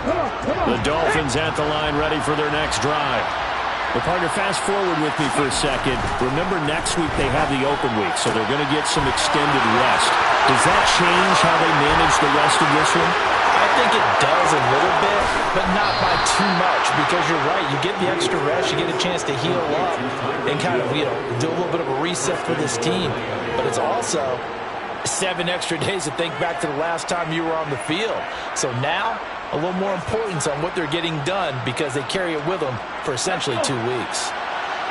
The Dolphins at the line ready for their next drive. Well, partner, fast forward with me for a second. Remember, next week they have the open week, so they're going to get some extended rest. Does that change how they manage the rest of this one? I think it does a little bit, but not by too much, because you're right. You get the extra rest, you get a chance to heal up and kind of, do a little bit of a reset for this team. But it's also 7 extra days to think back to the last time you were on the field. So now, a little more importance on what they're getting done because they carry it with them for essentially 2 weeks.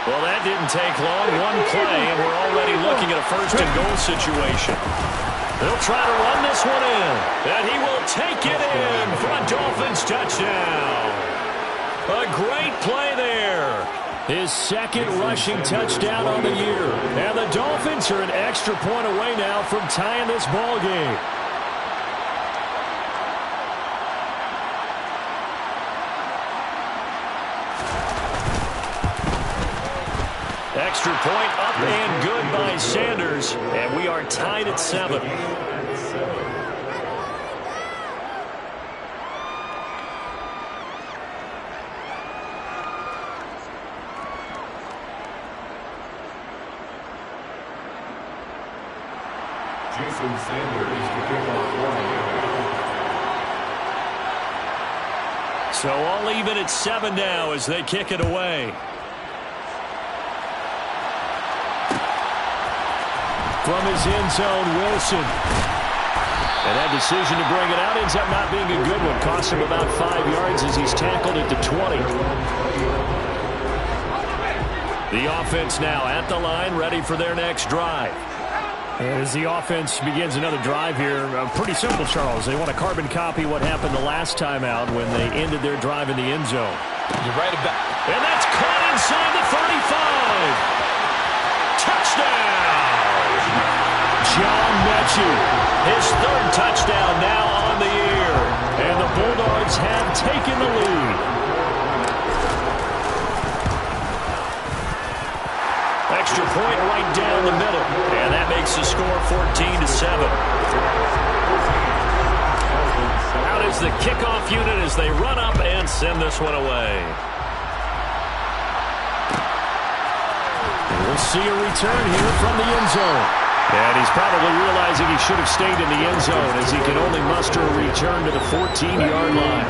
Well, that didn't take long. One play, and we're already looking at a first-and-goal situation. They'll try to run this one in, and he will take it in for a Dolphins touchdown. A great play there. His second rushing touchdown on the year. And the Dolphins are an extra point away now from tying this ball game. Extra point up and good by Sanders, and we are tied at 7. So all even at 7 now as they kick it away. From his end zone, Wilson. And that decision to bring it out ends up not being a good one. Costs him about 5 yards as he's tackled at the 20. The offense now at the line, ready for their next drive. As the offense begins another drive here, pretty simple, Charles. They want to carbon copy what happened the last time out when they ended their drive in the end zone. You're right about. And that's caught inside the 35. Touchdown! John Mechie, his 3rd touchdown now on the year. And the Bulldogs have taken the lead. Extra point right down the middle. And that makes the score 14-7. Out is the kickoff unit as they run up and send this one away. And we'll see a return here from the end zone. And he's probably realizing he should have stayed in the end zone as he can only muster a return to the 14-yard line.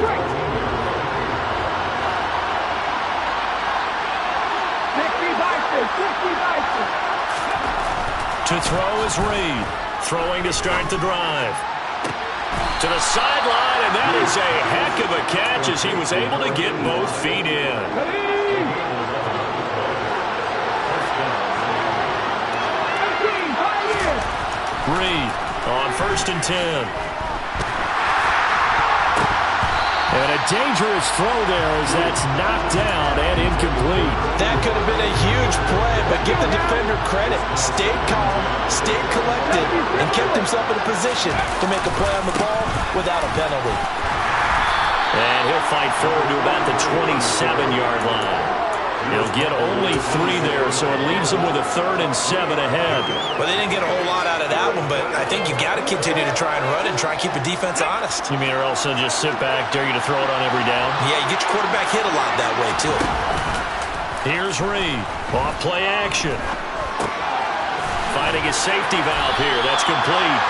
To throw is Reed. Throwing to start the drive. To the sideline, and that is a heck of a catch as he was able to get both feet in. Reed on 1st and 10. And a dangerous throw there as that's knocked down and incomplete. That could have been a huge play, but give the defender credit. Stayed calm, stayed collected, and kept himself in a position to make a play on the ball without a penalty. And he'll fight forward to about the 27-yard line. He'll get only 3 there, so it leaves him with a 3rd and 7 ahead. Well, they didn't get a whole lot out of that one, but I think you got to continue to try and run and try and keep the defense honest. You mean or else they'll just sit back, dare you to throw it on every down? Yeah, you get your quarterback hit a lot that way, too. Here's Reed. Off play action. Finding his safety valve here. That's complete.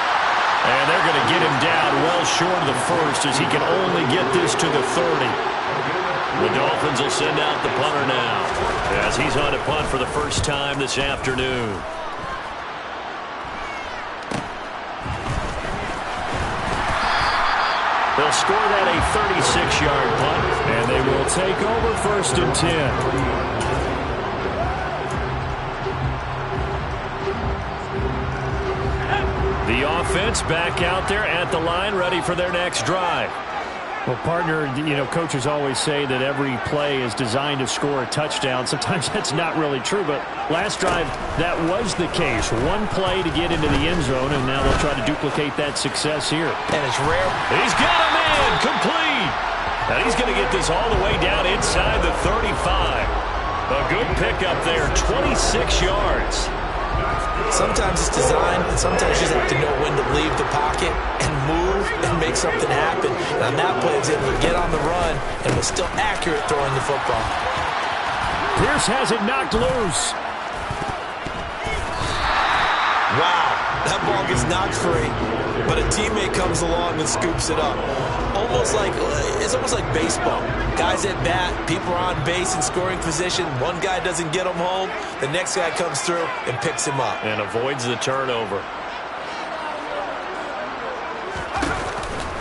And they're going to get him down well short of the 1st as he can only get this to the 30. The Dolphins will send out the punter now as he's on a punt for the first time this afternoon. They'll score that a 36-yard punt, and they will take over 1st and 10. The offense back out there at the line, ready for their next drive. Well, partner, coaches always say that every play is designed to score a touchdown. Sometimes that's not really true, but last drive, that was the case. One play to get into the end zone, and now they'll try to duplicate that success here. And it's rare. He's got him in, complete. And he's going to get this all the way down inside the 35. A good pickup there, 26 yards. Sometimes it's design, and sometimes you just have to know when to leave the pocket and move and make something happen. And on that play, he was able to get on the run and was still accurate throwing the football. Pierce has it knocked loose. Wow, that ball gets knocked free, but a teammate comes along and scoops it up. It's almost like baseball. Guys at bat, people are on base in scoring position. One guy doesn't get him home. The next guy comes through and picks him up. And avoids the turnover.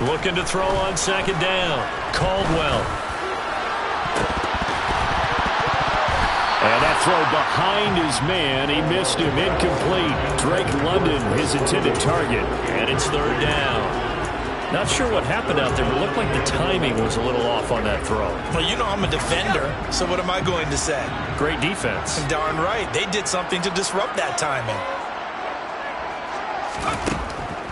Looking to throw on second down. Caldwell. And that throw behind his man. He missed him. Incomplete. Drake London, his intended target. And it's third down. Not sure what happened out there, but it looked like the timing was a little off on that throw. Well, you know I'm a defender, so what am I going to say? Great defense. Darn right. They did something to disrupt that timing.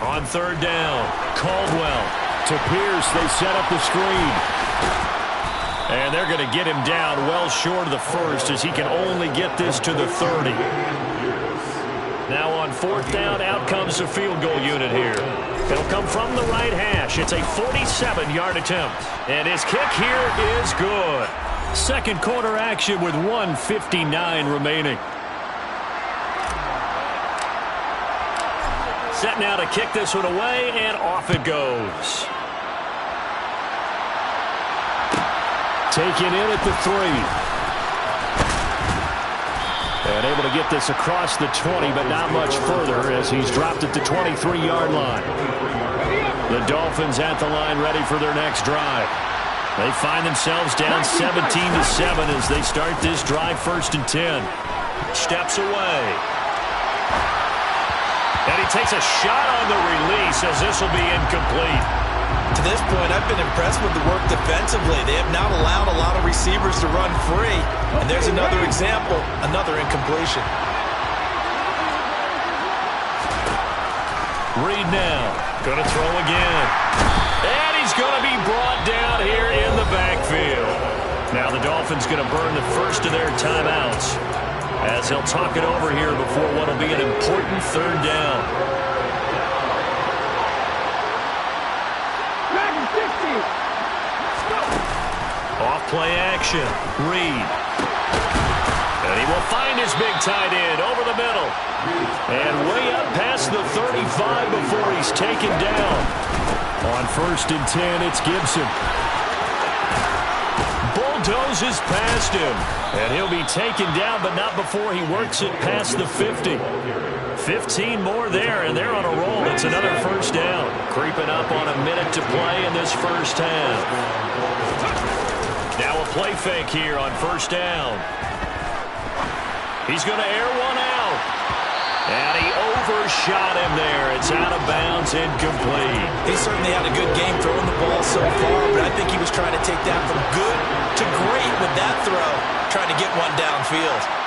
On third down, Caldwell to Pierce. They set up the screen. And they're going to get him down well short of the first as he can only get this to the 30. Now on fourth down, out comes the field goal unit here. It'll come from the right hash. It's a 47-yard attempt. And his kick here is good. Second quarter action with 1:59 remaining. Set now to kick this one away, and off it goes. Taken in at the 3. And able to get this across the 20, but not much further as he's dropped at the 23-yard line. The Dolphins at the line ready for their next drive. They find themselves down 17-7 as they start this drive first and 10. Steps away. And he takes a shot on the release as this will be incomplete. To this point, I've been impressed with the work defensively. They have not allowed a lot of receivers to run free. And there's another example, another incompletion. Reed now, going to throw again. And he's going to be brought down here in the backfield. Now the Dolphins going to burn the first of their timeouts as he'll talk it over here before what will be an important third down. Off play action. Reed. And he will find his big tight end over the middle. And way up past the 35 before he's taken down. On first and 10, it's Gibson. Bulldozes past him. And he'll be taken down, but not before he works it past the 50. 15 more there, and they're on a roll. It's another first down. Creeping up on a minute to play in this first half. Now a play fake here on first down. He's going to air one out. And he overshot him there. It's out of bounds, incomplete. He certainly had a good game throwing the ball so far, but I think he was trying to take that from good to great with that throw, trying to get one downfield.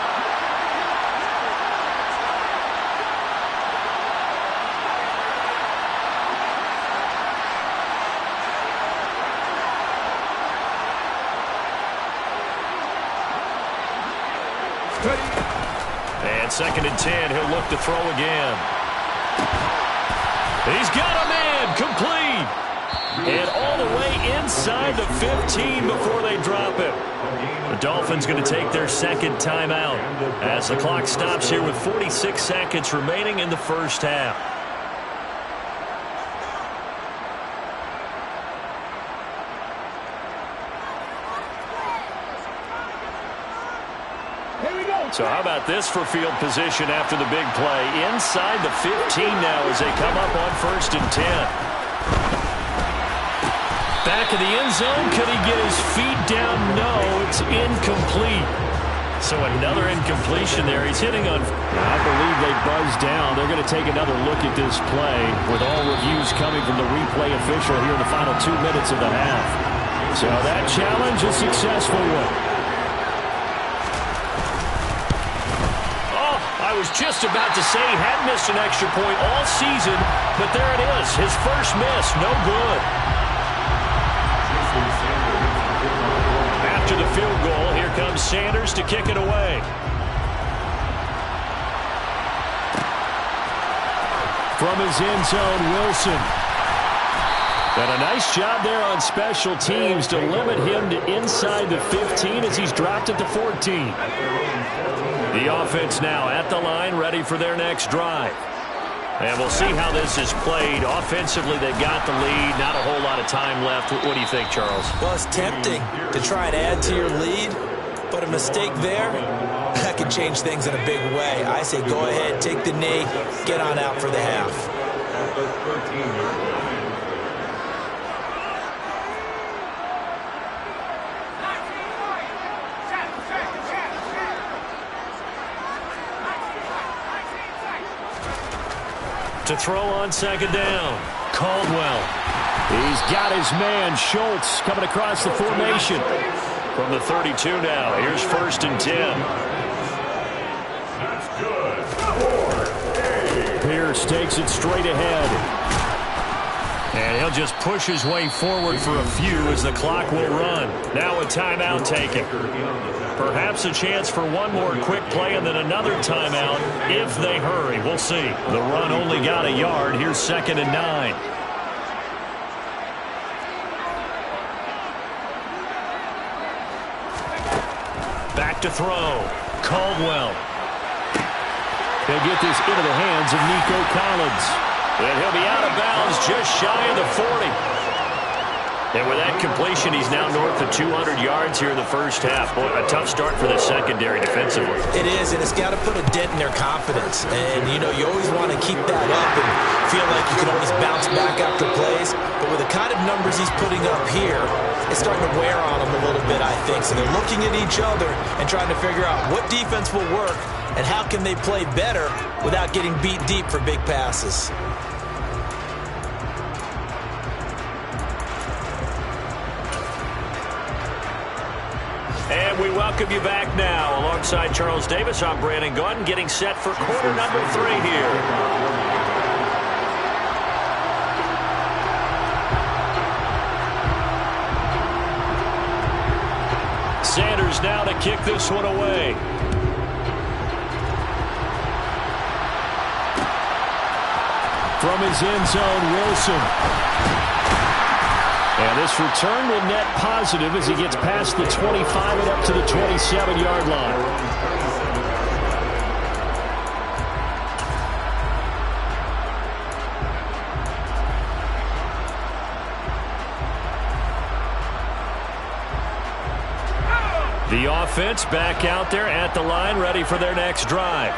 And second and 10, he'll look to throw again. He's got a man, complete. And all the way inside the 15 before they drop him. The Dolphins going to take their second timeout as the clock stops here with 46 seconds remaining in the first half. So how about this for field position after the big play? Inside the 15 now as they come up on first and 10. Back of the end zone. Could he get his feet down? No, it's incomplete. So another incompletion there. He's hitting on... I believe they buzzed down. They're going to take another look at this play with all reviews coming from the replay official here in the final 2 minutes of the half. So that challenge, a successful one. I was just about to say he had missed an extra point all season, but there it is. His first miss, no good. After the field goal, here comes Sanders to kick it away. From his end zone, Wilson. And a nice job there on special teams to limit him to inside the 15 as he's dropped at the 14. The offense now at the line, ready for their next drive. And we'll see how this is played. Offensively, they've got the lead. Not a whole lot of time left. What do you think, Charles? Well, it's tempting to try and add to your lead, but a mistake there, that could change things in a big way. I say go ahead, take the knee, get on out for the half. To throw on second down, Caldwell. He's got his man, Schultz, coming across the formation. From the 32 now, here's 1st and 10. Pierce takes it straight ahead. And he'll just push his way forward for a few as the clock will run. Now a timeout taken. Perhaps a chance for one more quick play and then another timeout if they hurry. We'll see. The run only got a yard. Here's 2nd and 9. Back to throw. Caldwell. He'll get this into the hands of Nico Collins. And he'll be out of bounds just shy of the 40. And with that completion, he's now north of 200 yards here in the first half. Boy, a tough start for the secondary defensively. It is, and it's got to put a dent in their confidence. And, you know, you always want to keep that up and feel like you can always bounce back after plays. But with the kind of numbers he's putting up here, it's starting to wear on them a little bit, I think. So they're looking at each other and trying to figure out what defense will work and how can they play better without getting beat deep for big passes. And we welcome you back now. Alongside Charles Davis, I'm Brandon Gunn, getting set for quarter number 3 here. Sanders now to kick this one away. From his end zone, Wilson. And this return will net positive as he gets past the 25 and up to the 27-yard line. The offense back out there at the line, ready for their next drive.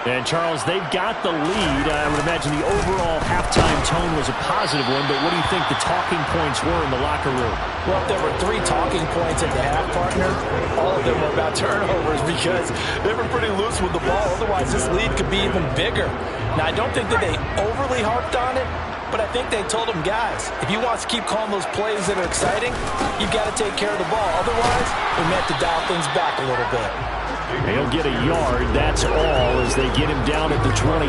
And, Charles, they've got the lead. I would imagine the overall halftime tone was a positive one, but what do you think the talking points were in the locker room? Well, if there were 3 talking points at the half, partner, all of them were about turnovers because they were pretty loose with the ball. Otherwise, this lead could be even bigger. Now, I don't think that they overly harped on it, but I think they told them, guys, if you want to keep calling those plays that are exciting, you've got to take care of the ball. Otherwise, we meant to dial things back a little bit. He'll get a yard, that's all, as they get him down at the 28.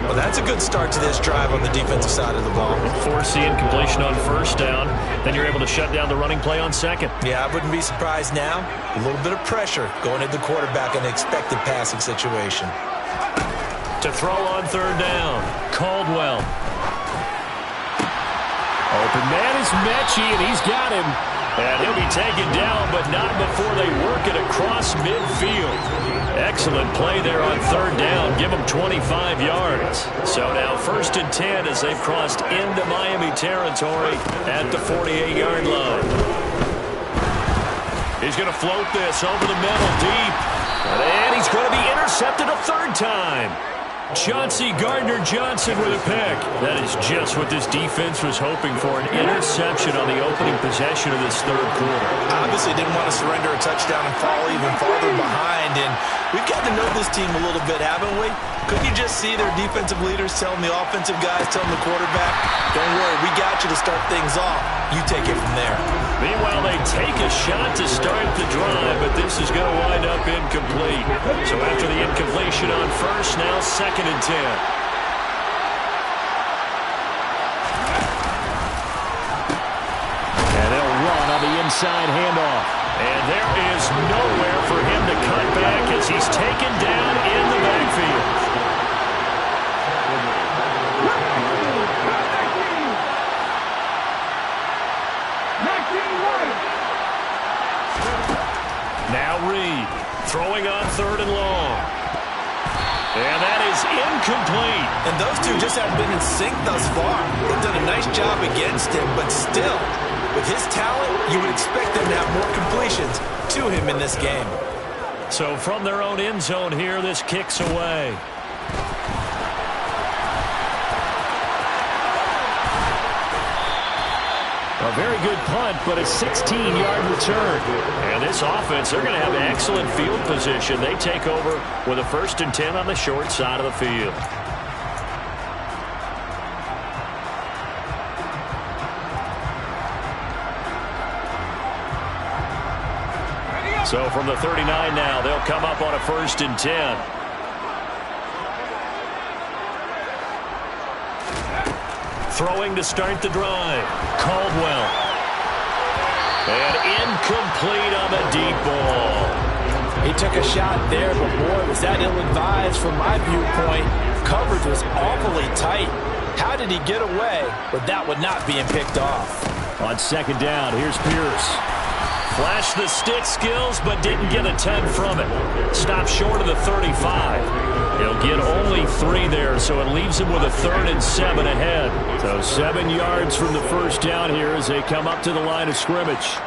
Well, that's a good start to this drive on the defensive side of the ball. Force the incompletion on first down, then you're able to shut down the running play on second. Yeah, I wouldn't be surprised now. A little bit of pressure going at the quarterback in an expected passing situation. To throw on third down, Caldwell. Open man is Mechie, and he's got him. And he'll be taken down, but not before they work it across midfield. Excellent play there on third down. Give them 25 yards. So now 1st and 10 as they've crossed into Miami territory at the 48-yard line. He's going to float this over the middle deep. And he's going to be intercepted a 3rd time. Chauncey Gardner-Johnson with a pick. That is just what this defense was hoping for, an interception on the opening possession of this 3rd quarter. Obviously didn't want to surrender a touchdown and fall even farther behind, and we've got to know this team a little bit, haven't we? Couldn't you just see their defensive leaders telling the offensive guys, telling the quarterback, don't worry, we got you to start things off. You take it from there. Meanwhile, they take a shot to start the drive, but this is going to wind up incomplete. So after the incompletion on first, now 2nd and 10. And they'll run on the inside handoff. And there is nowhere for him to cut back as he's taken down in the backfield. read. Throwing on 3rd and long. And that is incomplete. And those two just haven't been in sync thus far. They've done a nice job against him, but still, with his talent, you would expect them to have more completions to him in this game. So from their own end zone here, this kicks away. A very good punt, but a 16-yard return. And this offense, they're going to have excellent field position. They take over with a 1st and 10 on the short side of the field. So from the 39 now, they'll come up on a 1st and 10. Throwing to start the drive. Caldwell. And incomplete on the deep ball. He took a shot there, but boy, was that ill-advised from my viewpoint. Coverage was awfully tight. How did he get away with that one not being picked off? On 2nd down, here's Pierce. Flashed the stick skills, but didn't get a ton from it. Stopped short of the 35. He'll get only 3 there, so it leaves him with a 3rd and 7 ahead. So 7 yards from the 1st down here as they come up to the line of scrimmage.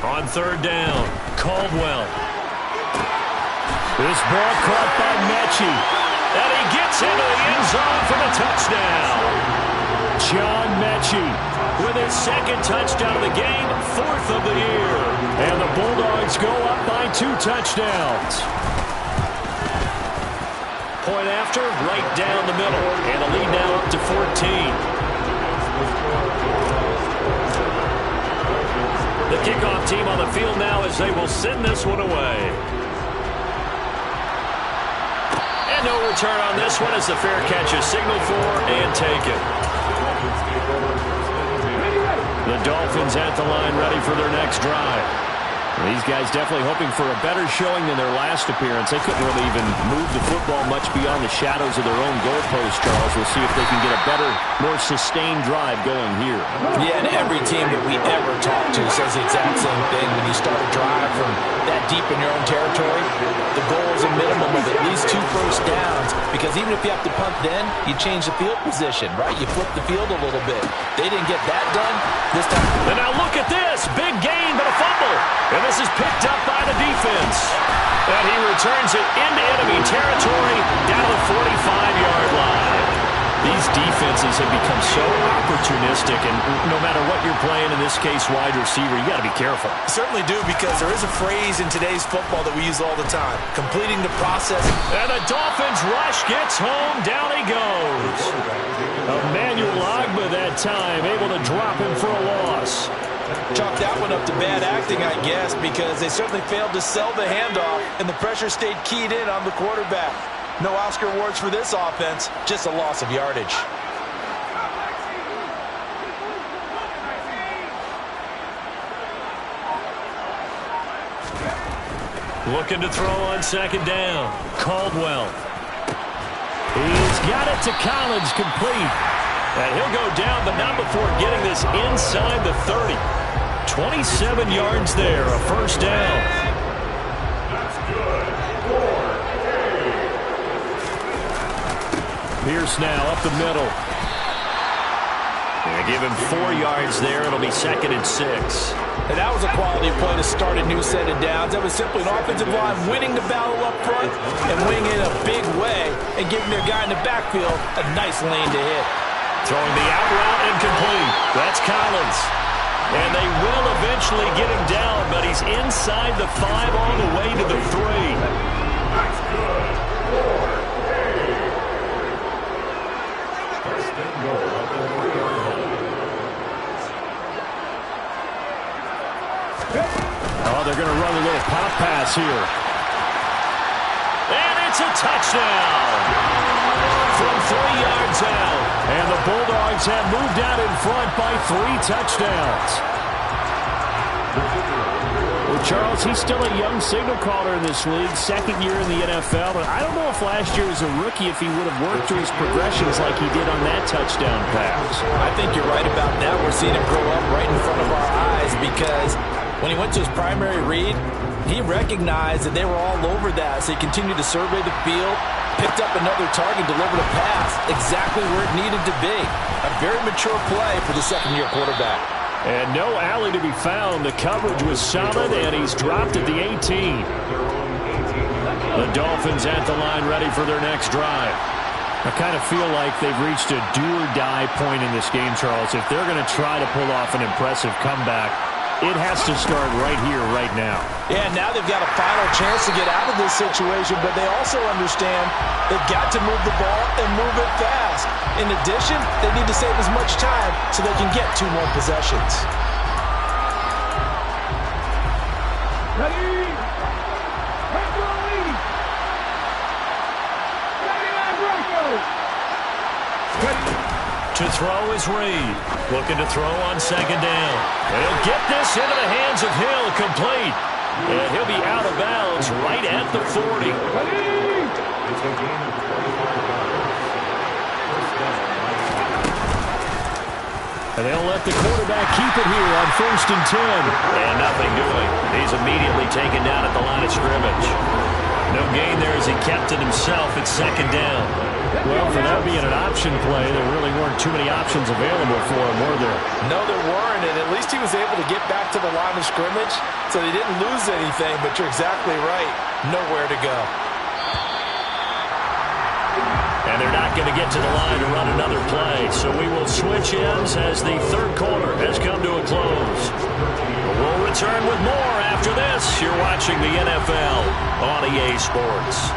On 3rd down, Caldwell. This ball caught by Mechie. And he gets into the end zone for the touchdown. John Mechie with his 2nd touchdown of the game, 4th of the year. And the Bulldogs go up by 2 touchdowns. Point after, right down the middle. And the lead now up to 14. The kickoff team on the field now as they will send this one away. And no return on this one as the fair catch is signaled for and taken. The Dolphins at the line ready for their next drive. These guys definitely hoping for a better showing than their last appearance. They couldn't really even move the football much beyond the shadows of their own goalpost, Charles. We'll see if they can get a better, more sustained drive going here. Yeah, and every team that we ever talk to says the exact same thing. When you start a drive from that deep in your own territory, the goal is a minimum of at least 2 first downs, because even if you have to punt then, you change the field position, right? You flip the field a little bit. They didn't get that done this time. And now look at this. Big gain, but a fumble. And this is picked up by the defense. And he returns it into enemy territory down to the 45-yard line. These defenses have become so opportunistic, and no matter what you're playing, in this case wide receiver, you got to be careful. Certainly do, because there is a phrase in today's football that we use all the time: completing the process. And the Dolphins rush gets home. Down he goes. Emmanuel Ogbah that time able to drop him for a loss. Chalk that one up to bad acting, I guess, because they certainly failed to sell the handoff, and the pressure stayed keyed in on the quarterback. No Oscar awards for this offense, just a loss of yardage. Looking to throw on 2nd down. Caldwell. He's got it to Collins, complete. And he'll go down, but not before getting this inside the 30. 27 yards there, a 1st down. Pierce now up the middle. And give him 4 yards there. It'll be 2nd and 6. And that was a quality play to start a new set of downs. That was simply an offensive line winning the battle up front and winning in a big way and giving their guy in the backfield a nice lane to hit. Throwing the out route incomplete. That's Collins. And they will eventually get him down, but he's inside the 5 all the way to the 3. That's good. Oh, they're going to run a little pop pass here. And it's a touchdown from 3 yards out. And the Bulldogs have moved out in front by 3 touchdowns. Well, Charles, he's still a young signal caller in this league, 2nd year in the NFL. But I don't know if last year as a rookie if he would have worked through his progressions like he did on that touchdown pass. I think you're right about that. We're seeing him grow up right in front of our eyes, because When he went to his primary read, he recognized that they were all over that, so he continued to survey the field, picked up another target, delivered a pass exactly where it needed to be. A very mature play for the second-year quarterback. And no alley to be found. The coverage was solid, and he's dropped at the 18. The Dolphins at the line ready for their next drive. I kind of feel like they've reached a do-or-die point in this game, Charles. If they're going to try to pull off an impressive comeback, it has to start right here, right now. Yeah, now they've got a final chance to get out of this situation, but they also understand they've got to move the ball and move it fast. In addition, they need to save as much time so they can get 2 more possessions. Ready? To throw is Reed. Looking to throw on second down. And he'll get this into the hands of Hill, complete. And he'll be out of bounds right at the 40. And they'll let the quarterback keep it here on 1st and 10. And nothing doing. He's immediately taken down at the line of scrimmage. No gain there as he kept it himself at second down. Well, for that being an option play, there really weren't too many options available for him, were there? No, there weren't, and at least he was able to get back to the line of scrimmage, so he didn't lose anything, but you're exactly right. Nowhere to go. And they're not going to get to the line to run another play, so we will switch ends as the third quarter has come to a close. We'll return with more after this. You're watching the NFL on EA Sports.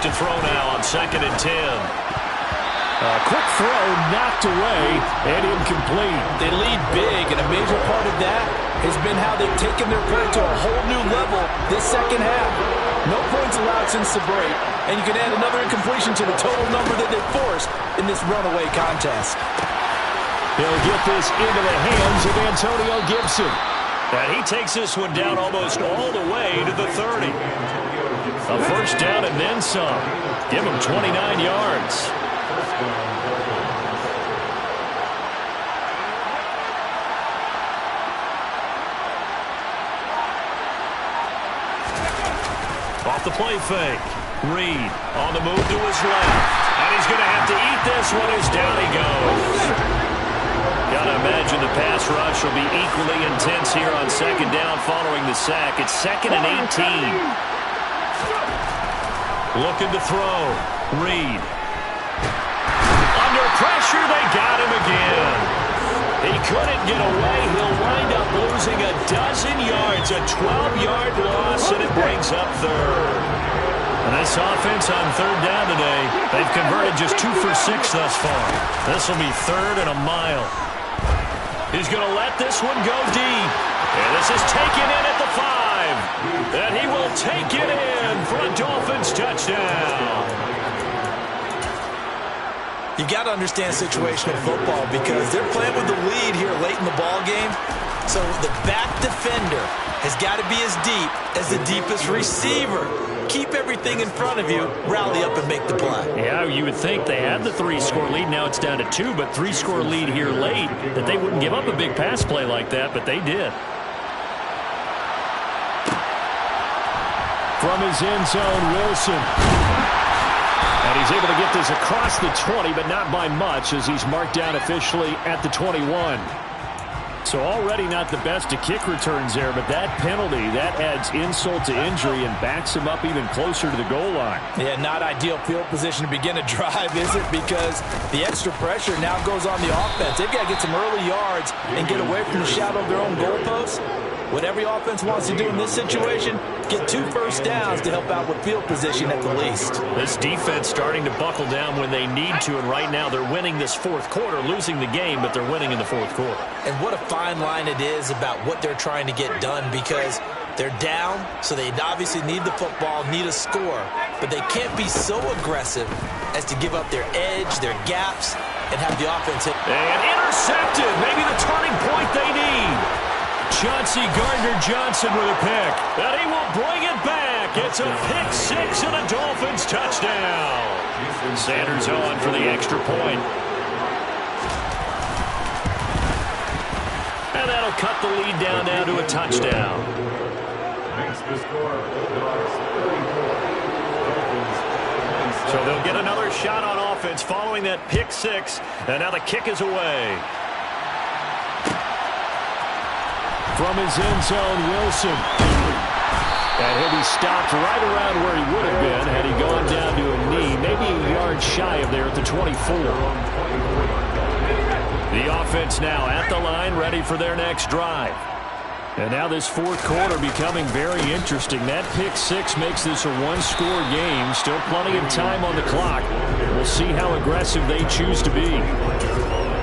To throw now on 2nd and 10. A quick throw knocked away and incomplete. They lead big, and a major part of that has been how they've taken their play to a whole new level this second half. No points allowed since the break, and you can add another incompletion to the total number that they forced in this runaway contest. He'll get this into the hands of Antonio Gibson. And he takes this one down almost all the way to the 30. A first down and then some. Give him 29 yards. Off the play fake. Reed on the move to his left. And he's going to have to eat this one as down he goes. Got to imagine the pass rush will be equally intense here on second down following the sack. It's 2nd and 18. Looking to throw. Reed. Under pressure, they got him again. He couldn't get away. He'll wind up losing a dozen yards. A 12-yard loss, and it brings up third. And this offense on third down today, they've converted just 2 for 6 thus far. This will be 3rd and a mile. He's going to let this one go deep. And this is taken in at the 5. And he will take it in for a Dolphins touchdown. You got to understand situational football because they're playing with the lead here late in the ball game. So the back defender has got to be as deep as the deepest receiver. Keep everything in front of you, rally up and make the play. Yeah, you would think they had the 3-score lead. Now it's down to 2, but 3-score lead here late, that they wouldn't give up a big pass play like that, but they did. From his end zone, Wilson. And he's able to get this across the 20, but not by much as he's marked down officially at the 21. So already not the best of kick returns there, but that penalty, that adds insult to injury and backs him up even closer to the goal line. Yeah, not ideal field position to begin a drive, is it? Because the extra pressure now goes on the offense. They've got to get some early yards and get away from the shadow of their own goalposts. What every offense wants to do in this situation, get 2 first downs to help out with field position at the least. This defense starting to buckle down when they need to, and right now they're winning this 4th quarter, losing the game, but they're winning in the 4th quarter. And what a fine line it is about what they're trying to get done because they're down, so they obviously need the football, need a score, but they can't be so aggressive as to give up their edge, their gaps, and have the offense hit. And intercepted, maybe the turning point they need. Chauncey Gardner-Johnson with a pick. And he will bring it back. It's a pick-6 and a Dolphins touchdown. Sanders on for the extra point. And that'll cut the lead down now to a touchdown. So they'll get another shot on offense following that pick-6. And now the kick is away. From his end zone, Wilson. And he'll be stopped right around where he would have been had he gone down to a knee, maybe a yard shy of there at the 24. The offense now at the line, ready for their next drive. And now this fourth quarter becoming very interesting. That pick-6 makes this a one-score game. Still plenty of time on the clock. We'll see how aggressive they choose to be.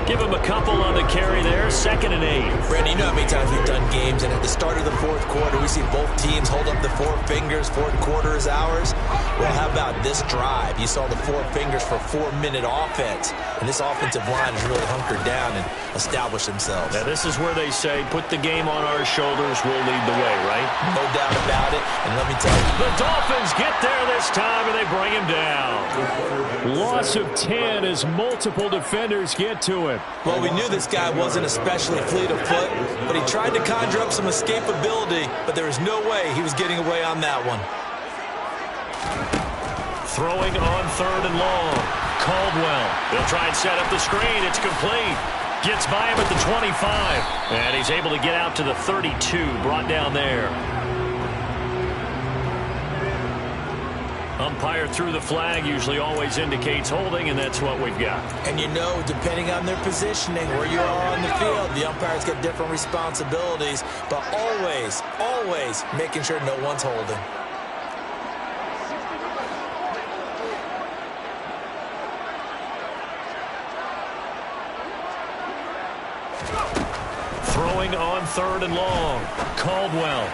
Give him a couple on the carry there, 2nd and 8. Brandon, you know how many times we've done games, and at the start of the fourth quarter, we see both teams hold up the 4 fingers, fourth quarter is ours. Well, how about this drive? You saw the 4 fingers for 4-minute offense, and this offensive line has really hunkered down and established themselves. Now, this is where they say, put the game on our shoulders, we'll lead the way, right? No doubt about it, and let me tell you. The Dolphins get there this time, and they bring him down. Loss of 10 as multiple defenders get to him. Well, we knew this guy wasn't especially fleet of foot, but he tried to conjure up some escapability, but there was no way he was getting away on that one. Throwing on 3rd and long. Caldwell. They'll try and set up the screen. It's complete. Gets by him at the 25. And he's able to get out to the 32. Brought down there. Umpire threw the flag, usually always indicates holding, and that's what we've got. And you know, depending on their positioning, where you are on the field, the umpires get different responsibilities, but always, always making sure no one's holding. Throwing on 3rd and long. Caldwell.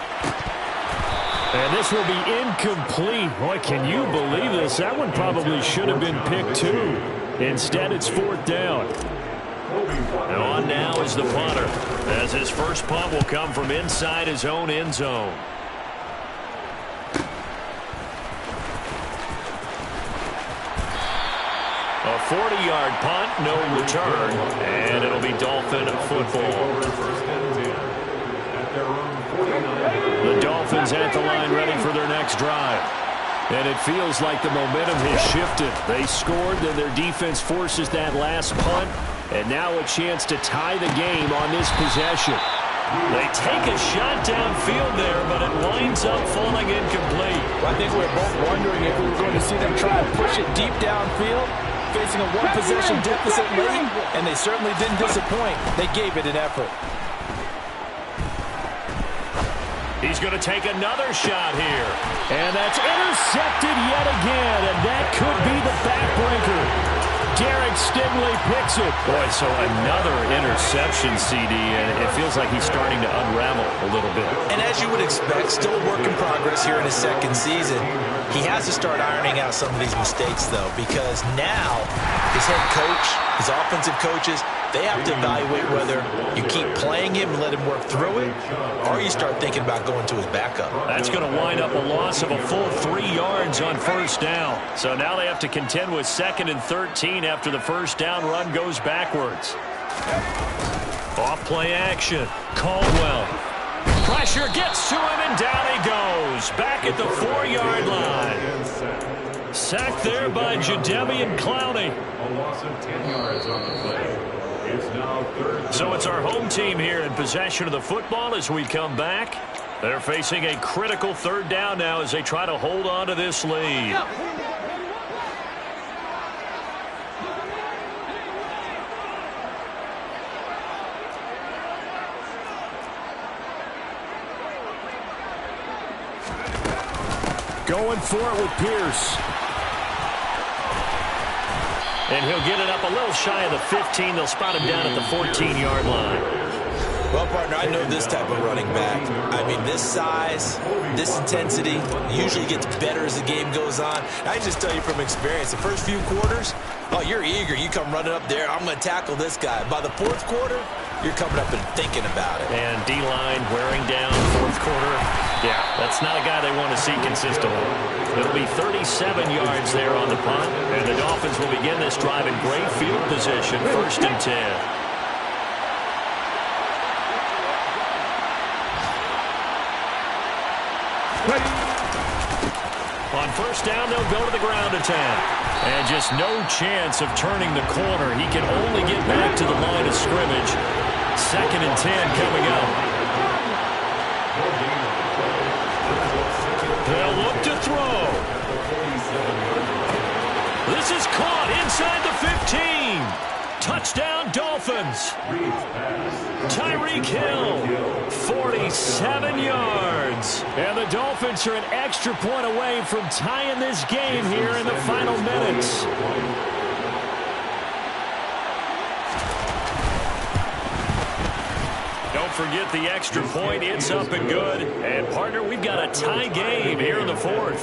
And this will be incomplete. Boy, can you believe this? That one probably should have been picked 2. Instead, it's 4th down. And on now is the punter, as his first punt will come from inside his own end zone. A 40-yard punt, no return, and it'll be Dolphin football. The Dolphins at the line ready for their next drive. And it feels like the momentum has shifted. They scored, then their defense forces that last punt. And now a chance to tie the game on this possession. They take a shot downfield there, but it winds up falling incomplete. Well, I think we're both wondering if we were going to see them try and push it deep downfield, facing a one-possession deficit late, and they certainly didn't disappoint. They gave it an effort. He's going to take another shot here. And that's intercepted yet again, and that could be the backbreaker. Derek Stingley picks it. Boy, so another interception, CD, and it feels like he's starting to unravel a little bit. And as you would expect, still a work in progress here in his second season. He has to start ironing out some of these mistakes, though, because now his head coach, his offensive coaches, they have to evaluate whether you keep playing him and let him work through it, or you start thinking about going to his backup. That's going to wind up a loss of a full 3 yards on first down. So now they have to contend with 2nd and 13 after the first down run goes backwards. Off play action. Caldwell. Pressure gets to him, and down he goes. Back at the 4-yard line. Sacked there by Jadeveon Clowney. A loss of 10 yards on the play. It's now 3rd. So it's our home team here in possession of the football as we come back. They're facing a critical 3rd down now as they try to hold on to this lead. Going for it with Pierce. And he'll get it up a little shy of the 15. They'll spot him down at the 14-yard line. Well, partner, I know this type of running back. I mean, this size, this intensity usually gets better as the game goes on. I just tell you from experience, the first few quarters, oh, you're eager. You come running up there, I'm going to tackle this guy. By the 4th quarter, you're coming up and thinking about it. And D-line wearing down fourth quarter. Yeah, that's not a guy they want to see consistently. It'll be 37 yards there on the punt, and the Dolphins will begin this drive in great field position, 1st and 10. On 1st down, they'll go to the ground attack. And just no chance of turning the corner. He can only get back to the line of scrimmage. 2nd and 10 coming up. They'll look to throw. This is caught inside the 15. Touchdown, Dolphins. Tyreek Hill, 47 yards. And the Dolphins are an extra point away from tying this game here in the final minutes. Don't forget the extra point. It's up and good. And, partner, we've got a tie game here in the 4th.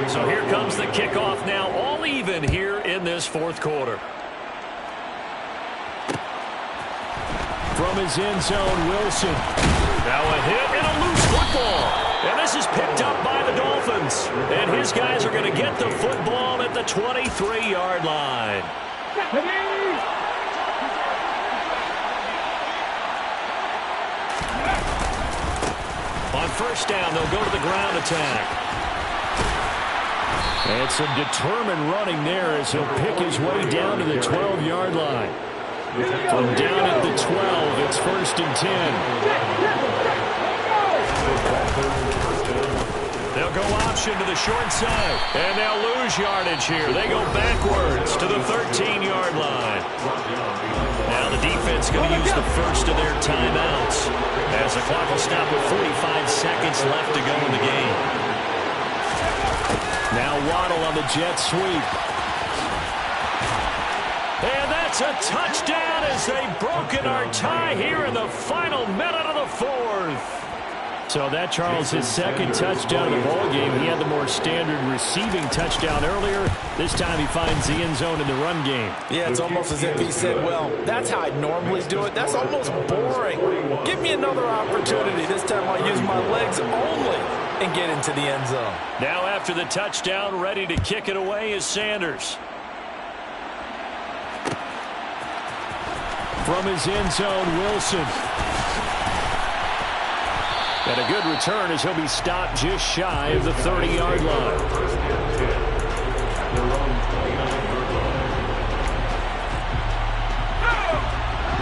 So here comes the kickoff now, all even here in this 4th quarter. From his end zone, Wilson. Now a hit and a loose football. And this is picked up by the Dolphins. And his guys are going to get the football at the 23-yard line. On 1st down, they'll go to the ground attack. And some determined running there as he'll pick his way down to the 12-yard line. From down at the 12, it's 1st and 10. They'll go option to the short side, and they'll lose yardage here. They go backwards to the 13-yard line. Now the defense going to use the first of their timeouts as the clock will stop with 45 seconds left to go in the game. Now Waddle on the jet sweep. And that's a touchdown as they've broken our tie here in the final minute of the 4th. So that, Charles, his 2nd touchdown of the ballgame. He had the more standard receiving touchdown earlier. This time he finds the end zone in the run game. Yeah, it's almost as if he said, well, that's how I normally do it. That's almost boring. Give me another opportunity. This time I'll use my legs only and get into the end zone. Now after the touchdown, ready to kick it away is Sanders. From his end zone, Wilson. And a good return as he'll be stopped just shy of the 30-yard line.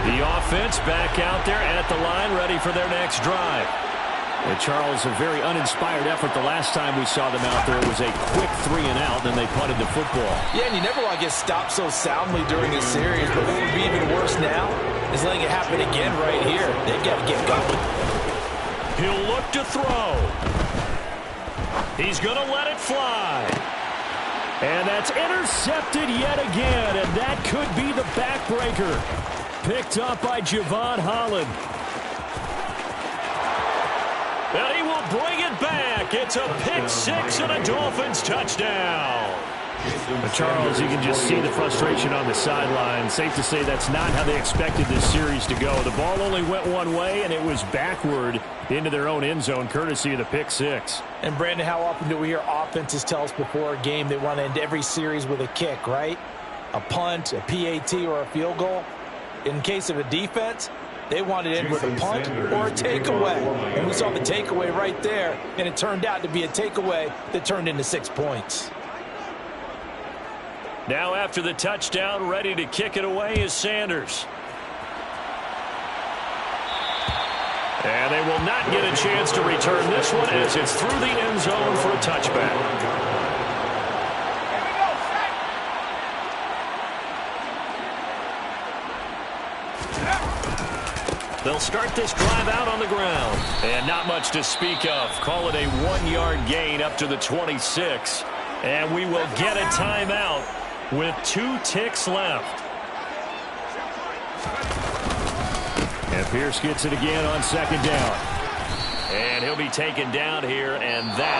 The offense back out there at the line, ready for their next drive. And Charles, a very uninspired effort the last time we saw them out there. It was a quick 3 and out, then they punted the football. Yeah, and you never want to get stopped so soundly during a series, but what would be even worse now is letting it happen again right here. They've got to get going. He'll look to throw. He's going to let it fly. And that's intercepted yet again, and that could be the backbreaker. Picked up by Javon Holland. And he will bring it back. It's a pick 6 and a Dolphins touchdown. But Charles, you can just see the frustration on the sideline. Safe to say that's not how they expected this series to go. The ball only went one way, and it was backward into their own end zone, courtesy of the pick 6. And, Brandon, how often do we hear offenses tell us before a game they want to end every series with a kick, right? A punt, a PAT, or a field goal. In case of a defense, they wanted it with a punt or a takeaway. And we saw the takeaway right there, and it turned out to be a takeaway that turned into 6 points. Now after the touchdown, ready to kick it away is Sanders. And they will not get a chance to return this one as it's through the end zone for a touchback. They'll start this drive out on the ground. And not much to speak of. Call it a 1-yard gain up to the 26. And we will get a timeout with 2 ticks left. And Pierce gets it again on 2nd down. And he'll be taken down here, and that